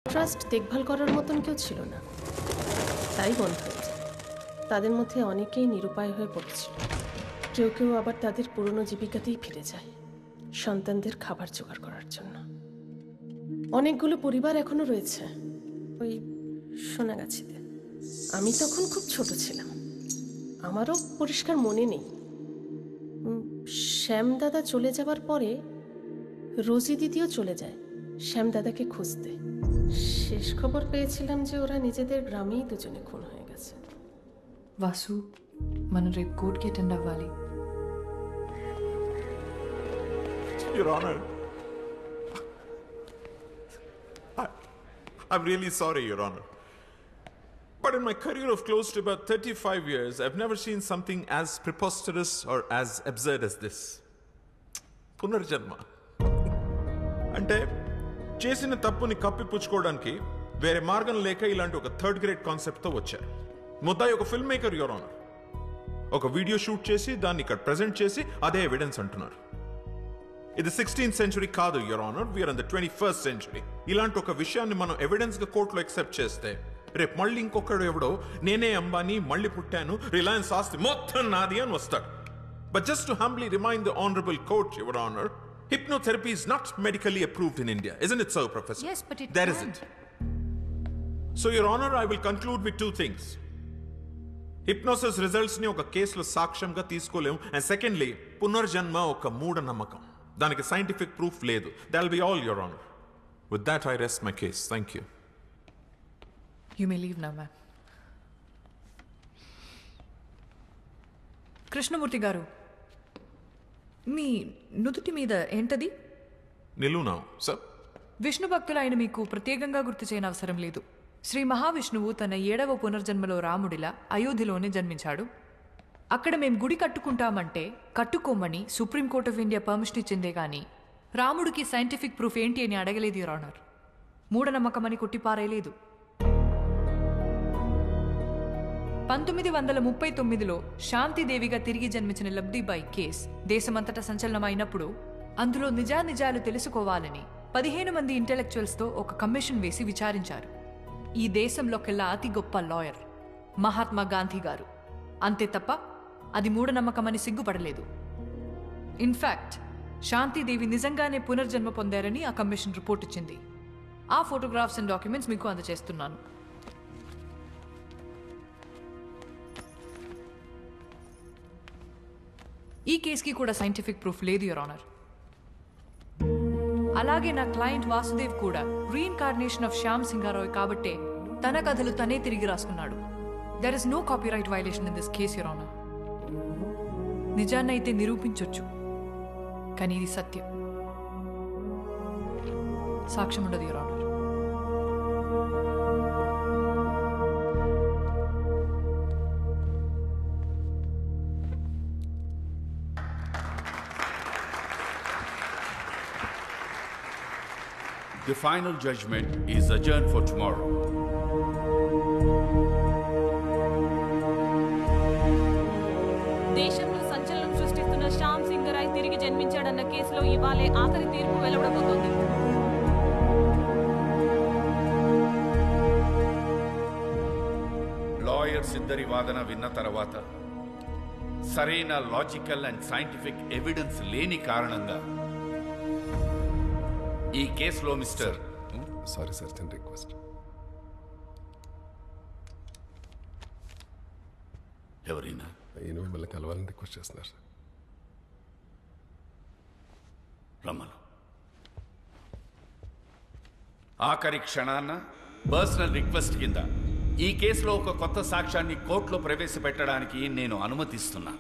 Trust দেখভাল করার মতন কেউ ছিল না, তাই বন্ধ হয়েছে। তাদের মধ্যে অনেকেই নিরুপায় হয়ে পড়েছিল, কেউ কেউ আবার তাদের পুরনো জীবিকাতেই ফিরে যায় সন্তানদের খাবার জোগাড় করার জন্য। অনেকগুলো পরিবার এখনো রয়েছে ওই সোনাগাছিতে। আমি তখন খুব ছোট ছিলাম, আমারও পরিষ্কার মনে নেই। শ্যামদাদা চলে যাবার পরে রোজি দিদিও চলে যায় শ্যামদাদাকে খুঁজতে। শেষ খবর পেয়েছিলাম যে ওরা নিজেদের গ্রামেই দুজনে খুন হয়ে গেছে। వాసు మనం రేపు కోర్టుకి అటెండ్ అవ్వాలి. Your Honor, I'm really sorry, Your Honor. But in my career of close to about 35 years, I've never seen something as preposterous or as absurd as this. పునర్జన్మ అంటే చేసిన తప్పుని కప్పిపుచ్చుకోవడానికి వేరే మార్గం లేక ఇలాంటి ఒక థర్డ్ గ్రేడ్ కాన్సెప్ట్తో వచ్చారు. ముద్దాయి ఒక ఫిల్మ్ మేకర్, యువర్ ఆనర్. ఒక వీడియో షూట్ చేసి దాన్ని ఇక్కడ ప్రెజెంట్ చేసి అదే ఎవిడెన్స్ అంటున్నారు. ఇది 16th సెంచురీ కాదు, your honour. We're in the 21st century. ఇలాంటి ఒక విషయాన్ని మనం ఎవిడెన్స్ గా కోర్టులో ఎక్సెప్ట్ చేస్తే రేపు మళ్ళీ ఇంకొకడు ఎవడో నేనే అంబానీ మళ్ళీ పుట్టాను, రిలయన్స్ ఆస్తి మొత్తం నాది అని వస్తాడు. But just to humbly remind the honourable court, your honour, hypnotherapy is not medically approved in India. Isn't it so, Professor? Yes, but it There isn't. So, Your Honor, I will conclude with two things. Hypnosis results ni oka case lo సాక్ష్యంగా తీసుకోలేము. And secondly, పునర్జన్మ ఒక మూఢ నమ్మకం. దానికి scientific proof లేదు. That'll be all, Your Honor. With that, I rest my case. Thank you. You may leave now, ma'am. Krishnamurthy గారు, మీ నుదుటి మీద ఏంటది? నిలువునాం సార్. విష్ణు భక్తులైన మీకు ప్రత్యేకంగా గుర్తు చేయని అవసరం లేదు. శ్రీ మహావిష్ణువు తన 7వ పునర్జన్మలో రాముడిలా అయోధ్యలోనే జన్మించాడు. అక్కడ మేం గుడి కట్టుకుంటామంటే కట్టుకోమని సుప్రీంకోర్ట్ ఆఫ్ ఇండియా పర్మిషన్ ఇచ్చిందే గాని రాముడికి సైంటిఫిక్ ప్రూఫ్ ఏంటి అని అడగలేదు, యువర్ ఆనర్. మూఢనమ్మకమని కొట్టిపారేయలేదు. 1939లో శాంతిదేవిగా తిరిగి జన్మించిన లబ్ధిబాయి కేస్ దేశమంతటా సంచలనమైనప్పుడు అందులో నిజానిజాలు తెలుసుకోవాలని 15 మంది ఇంటెలెక్చువల్స్తో ఒక కమిషన్ వేసి విచారించారు. ఈ దేశంలోకెల్లా అతి గొప్ప లాయర్ మహాత్మా గాంధీ గారు. అంతే తప్ప అది మూఢనమ్మకమని సిగ్గుపడలేదు. ఇన్ఫ్యాక్ట్ శాంతిదేవి నిజంగానే పునర్జన్మ పొందారని ఆ కమిషన్ రిపోర్ట్ ఇచ్చింది. ఆ ఫోటోగ్రాఫ్స్ అండ్ డాక్యుమెంట్స్ మీకు అందజేస్తున్నాను. ఈ కేసుకి కూడా సైంటిఫిక్ ప్రూఫ్ లేదు, యువర్ ఆనర్. అలాగే నా క్లయింట్ వాసుదేవ్ కూడా రీఇన్కార్నేషన్ ఆఫ్ శ్యామ్ సింగారాయ్ కాబట్టే తన కథలు తనే తిరిగి రాసుకున్నాడు. There is no copyright violation in this case, your honour. నిజాన్నైతే నిరూపించొచ్చు, కానీ ఇది సత్యం. సాక్ష్యం ఉండదు, your honour. The final judgment is adjourned for tomorrow. దేశంలో సంచలనం సృష్టిస్తున్న శ్యామ్ సింగరాయ్ తిరిగి జన్మించాడన్న కేసులో ఇవాళే ఆఖరి తీర్పు వెలువడబోతోంది. లాయర్స్ ఇద్దరి వాదన విన్న తర్వాత సరైన లాజికల్ అండ్ సైంటిఫిక్ ఎవిడెన్స్ లేని కారణంగా ఈ కేసులో మిస్టర్ సారీ సార్, చిన్న రిక్వెస్ట్. ఎవరైనా ఈయన మిమ్మల్ని కలవాలని రిక్వెస్ట్ చేస్తున్నారు సార్. రమ్మను. ఆఖరి క్షణాన్న పర్సనల్ రిక్వెస్ట్ కింద ఈ కేసులో ఒక కొత్త సాక్ష్యాన్ని కోర్టులో ప్రవేశపెట్టడానికి నేను అనుమతిస్తున్నా.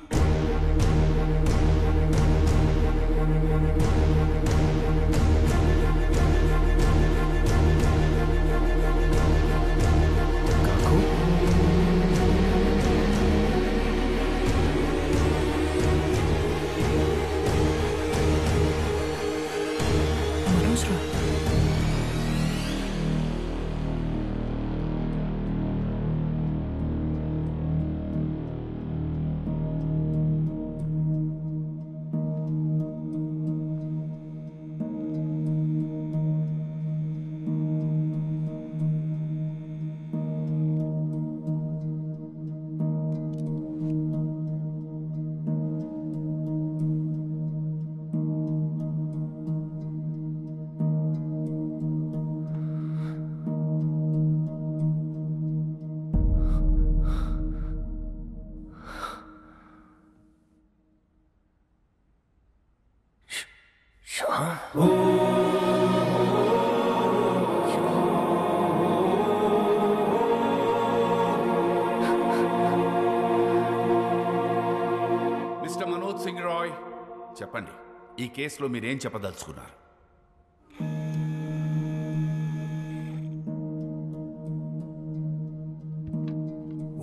చెప్పండి, ఈ కేసులో మీరేం చెప్పదలుచుకున్నారు?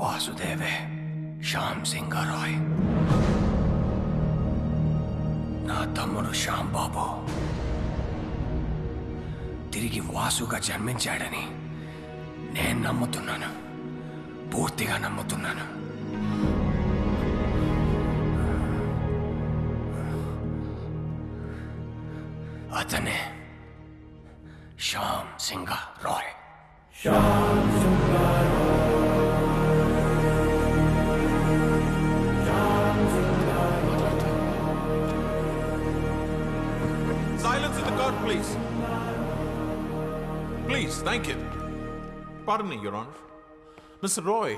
వాసుదేవే శ్యామ్ సింగరాయ్, నా తమ్ముడు శ్యామ్ బాబు తిరిగి వాసుగా జన్మించాడని నేను నమ్ముతున్నాను, పూర్తిగా నమ్ముతున్నాను. అతనే Shyam Singha Roy. Silence in the court, please. Please, thank you. Pardon me, Your Honor. Mr. Roy,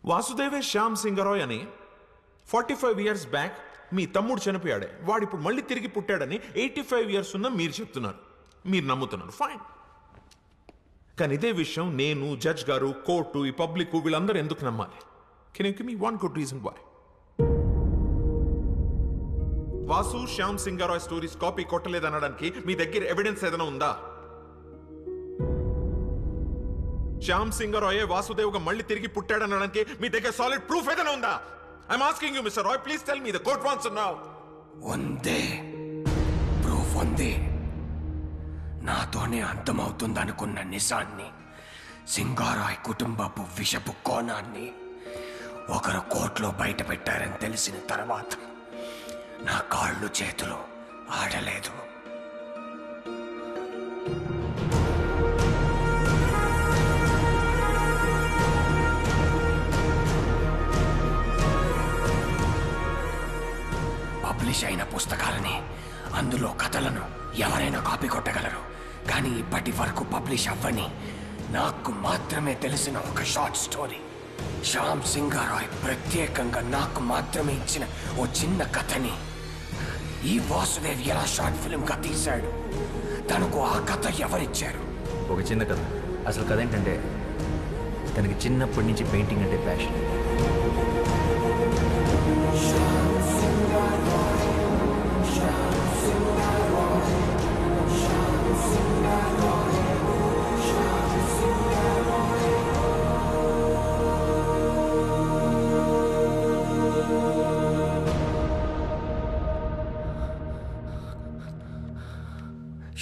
వాసుదేవే Shyam Singha Roy అని 45 years బ్యాక్ మీ తమ్ముడు చనిపోయాడే, వాడు ఇప్పుడు మళ్ళీ తిరిగి పుట్టాడని 85 years ఉన్న మీరు చెప్తున్నారు, మీరు నమ్ముతున్నారు. ఫైన్. కానీ ఇదే విషయం నేను, జడ్జ్ గారు, కోర్టు, ఈ పబ్లిక్ వీళ్ళందరూ ఎందుకు నమ్మాలి? Can you give me one good reason why? Vasu Shyam Singha Roy stories copy కొట్టలేదనడానికి మీ దగ్గర ఎవిడెన్స్ ఏదైనా ఉందా? శ్యామ్ సింగరాయ్ వాసుదేవ్గా మళ్ళీ తిరిగి పుట్టాడనడానికి మీ దగ్గర సాలిడ్ ప్రూఫ్ ఏదైనా ఉందా? I'm asking you mister Roy, please tell me. The court wants to now. ఉంది, ప్రూఫ్ ఉంది. నాతోనే అంతమవుతుందనుకున్న నిజాన్ని, సింగారాయ్ కుటుంబపు విషపు కోణాన్ని ఒకరు కోర్టులో బయట పెట్టారని తెలిసిన తర్వాత నా కాళ్ళు చేతులు ఆడలేదు. పబ్లిష్ అయిన పుస్తకాలని, అందులో కథలను ఎవరైనా కాపీ కొట్టగలరు. కానీ ఇప్పటి వరకు పబ్లిష్ అవ్వని, నాకు మాత్రమే తెలిసిన ఒక షార్ట్ స్టోరీ, శ్యామ్ సింగరాయ్ ప్రత్యేకంగా నాకు మాత్రమే ఇచ్చిన ఓ చిన్న కథని ఈ వాసుదేవ్ ఎలా షార్ట్ ఫిల్మ్గా తీశాడు. తనకు ఆ కథ ఎవరిచ్చారు? ఒక చిన్న కథ. అసలు కథ ఏంటంటే, తనకి చిన్నప్పటి నుంచి పెయింటింగ్ అంటే ప్యాషన్.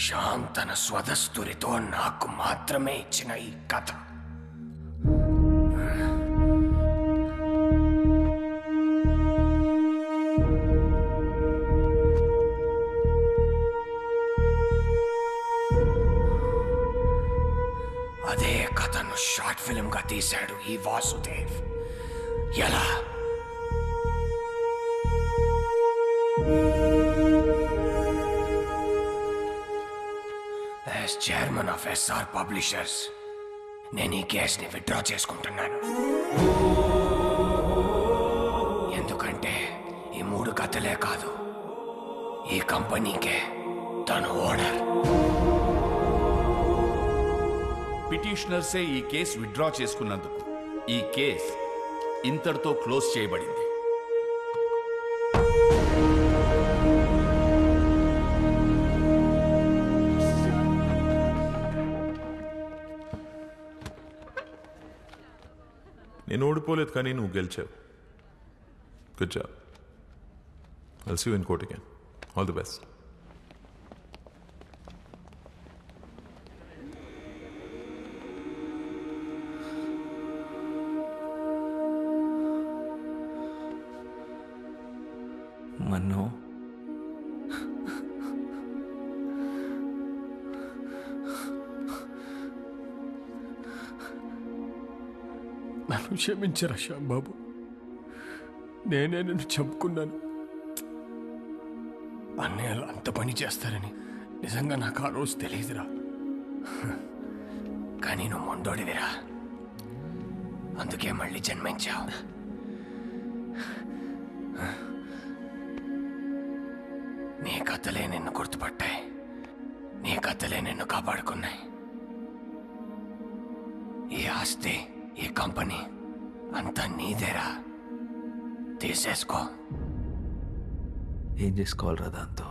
శ్యామ్ తన స్వదస్తురితో నాకు మాత్రమే ఇచ్చిన ఈ కథ అదే కథను షార్ట్ ఫిల్మ్ గా తీశాడు ఈ వాసుదేవ్. ఎలా? As chairman of SR publishers నేను ఈ కేసుని విత్డ్రా చేసుకుంటున్నాను. ఎందుకంటే ఈ 3 కథలే కాదు, ఈ కంపెనీకే తను ఓనర్. పిటిషనర్సే ఈ కేసు విత్డ్రా చేసుకున్నందుకు ఈ కేసు ఇంతటితో క్లోజ్ చేయబడింది. నేను ఓడిపోలేదు, కానీ నువ్వు గెలిచావు. Good job. I'll see you in court again. All the best. Mannu, నన్ను క్షమించరా శ్యాంబాబు, నేనే నిన్ను చంపుకున్నాను. అన్నయ్యలు అంత పని చేస్తారని నిజంగా నాకు ఆ రోజు తెలియదురా. కానీ నువ్వు మొండోడివిరా, అందుకే మళ్ళీ జన్మించావు. నీ కథలే నిన్ను గుర్తుపట్టాయి, నీ కథలే నిన్ను కాపాడుకున్నాయి. ఈ ఆస్తి, ఈ కంపెనీ అంతా నీదేరా, తీసేసుకో. ఏం చేసుకోవాలరా దాంతో?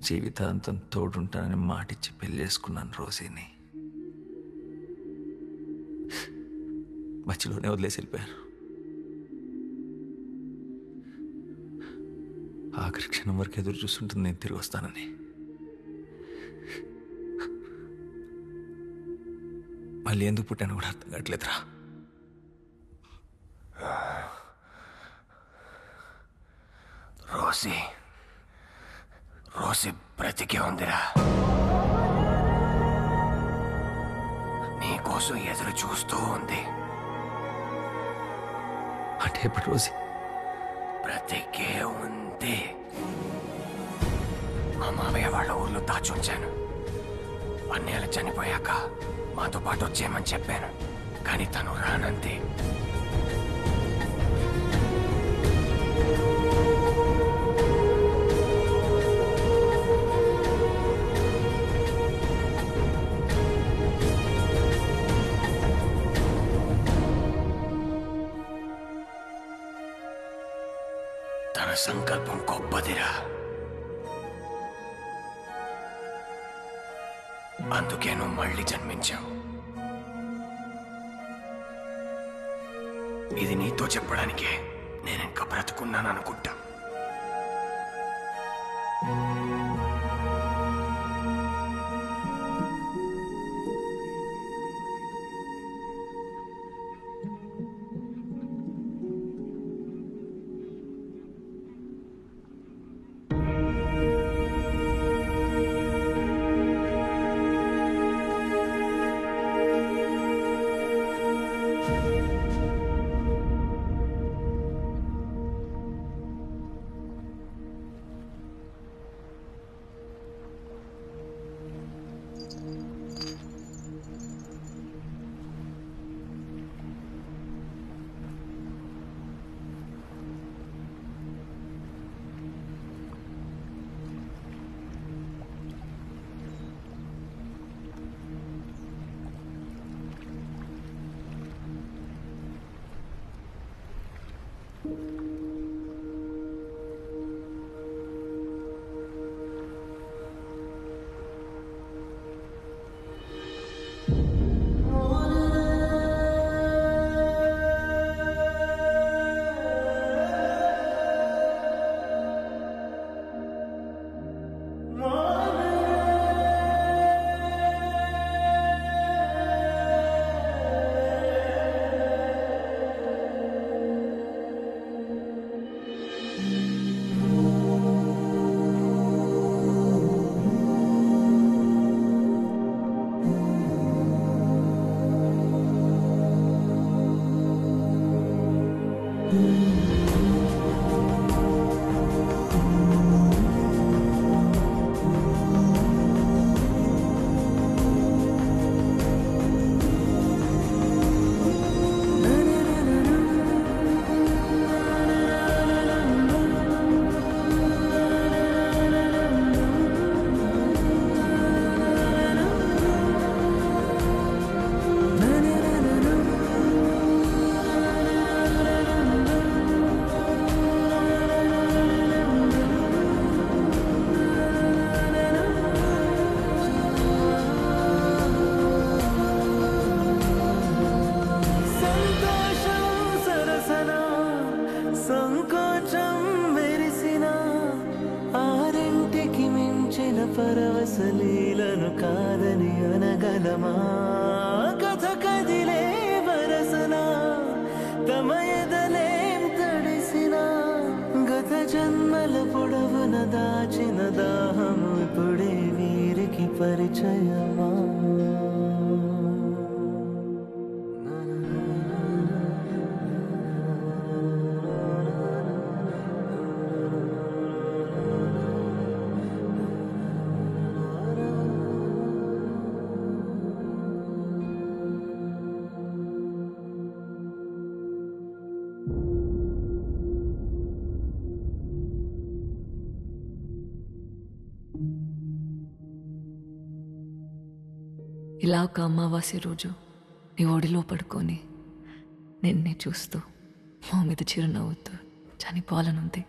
జీవితాంతం తోడుంటానని మాటిచ్చి పెళ్లి చేసుకున్నాను రోజీని. మధ్యలోనే వదిలేసి వెళ్ళిపోయారు. ఆఖరి క్షణం వరకు ఎదురు చూస్తుంటుంది నేను తిరిగి వస్తానని. మళ్ళీ ఎందుకు పుట్టాను కూడా అర్థం కావట్లేదురా. రోసి బ్రతికే ఉందిరా. నీకోసం ఎదురు చూస్తూ ఉంది. అంటే ఇప్పుడు రోజీ బ్రతికే ఉంది. మా మామయ్య వాళ్ళ ఊర్లో దాచుంచాను. అన్నేళ్ళు చనిపోయాక మాతో పాటు వచ్చేయమని చెప్పాను, కానీ తను రానంతే. తన సంకల్పం గొప్పదిరా. అందుకే నువ్వు మళ్ళీ జన్మించావు. ఇది నీతో చెప్పడానికే నేను ఇంకా బ్రతుకున్నాను అనుకుంటా. పరవశలీలను కాదని అనగలమా? కథ కదిలే వరసన తమ ఎదలేం తడిసిన గత జన్మల పొడవున దాచిన దాహము ఇప్పుడే వీరికి పరిచయమా? ఇలా ఒక అమావాస్య రోజు నీ ఒడిలో పడుకొని నిన్నే చూస్తూ మా మీద చిరునవ్వుతూ చనిపోవాలనుంది.